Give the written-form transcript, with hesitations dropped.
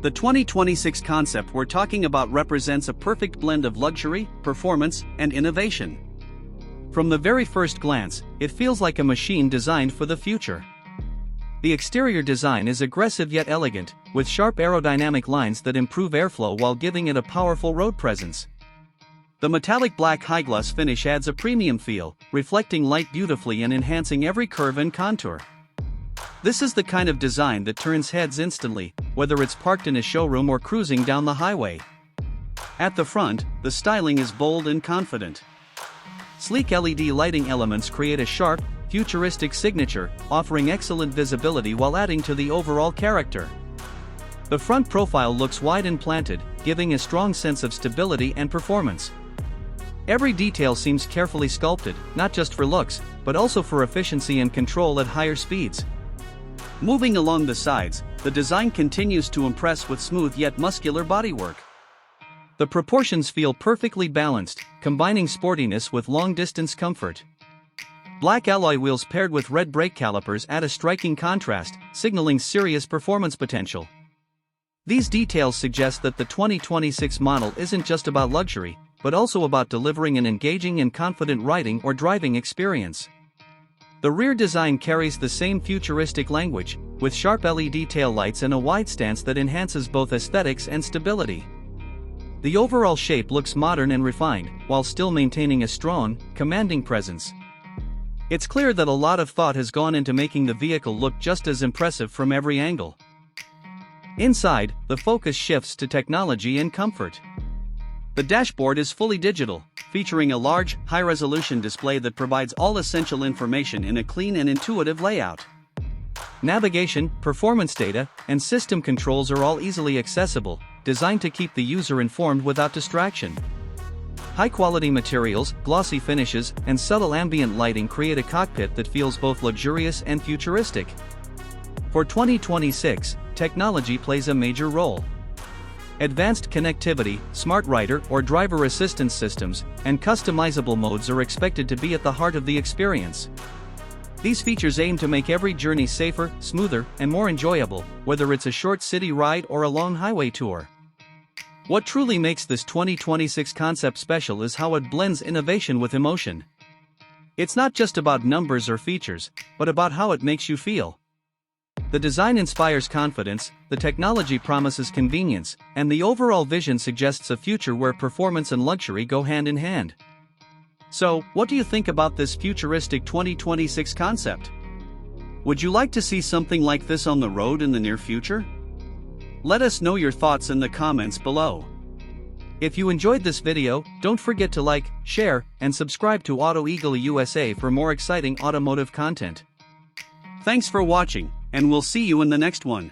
The 2026 concept we're talking about represents a perfect blend of luxury, performance, and innovation. From the very first glance, it feels like a machine designed for the future. The exterior design is aggressive yet elegant, with sharp aerodynamic lines that improve airflow while giving it a powerful road presence. The metallic black high-gloss finish adds a premium feel, reflecting light beautifully and enhancing every curve and contour. This is the kind of design that turns heads instantly, whether it's parked in a showroom or cruising down the highway. At the front, the styling is bold and confident. Sleek LED lighting elements create a sharp, futuristic signature, offering excellent visibility while adding to the overall character. The front profile looks wide and planted, giving a strong sense of stability and performance. Every detail seems carefully sculpted, not just for looks, but also for efficiency and control at higher speeds. Moving along the sides, the design continues to impress with smooth yet muscular bodywork. The proportions feel perfectly balanced, combining sportiness with long-distance comfort. Black alloy wheels paired with red brake calipers add a striking contrast, signaling serious performance potential. These details suggest that the 2026 model isn't just about luxury, but also about delivering an engaging and confident riding or driving experience. The rear design carries the same futuristic language, with sharp LED taillights and a wide stance that enhances both aesthetics and stability. The overall shape looks modern and refined, while still maintaining a strong, commanding presence. It's clear that a lot of thought has gone into making the vehicle look just as impressive from every angle. Inside, the focus shifts to technology and comfort. The dashboard is fully digital, featuring a large, high-resolution display that provides all essential information in a clean and intuitive layout. Navigation, performance data, and system controls are all easily accessible, designed to keep the user informed without distraction. High-quality materials, glossy finishes, and subtle ambient lighting create a cockpit that feels both luxurious and futuristic. For 2026, technology plays a major role. Advanced connectivity, smart rider or driver assistance systems, and customizable modes are expected to be at the heart of the experience. These features aim to make every journey safer, smoother, and more enjoyable, whether it's a short city ride or a long highway tour. What truly makes this 2026 concept special is how it blends innovation with emotion. It's not just about numbers or features, but about how it makes you feel. The design inspires confidence, the technology promises convenience, and the overall vision suggests a future where performance and luxury go hand in hand. So, what do you think about this futuristic 2026 concept? Would you like to see something like this on the road in the near future? Let us know your thoughts in the comments below. If you enjoyed this video, don't forget to like, share, and subscribe to Auto Eagle USA for more exciting automotive content. Thanks for watching, and we'll see you in the next one.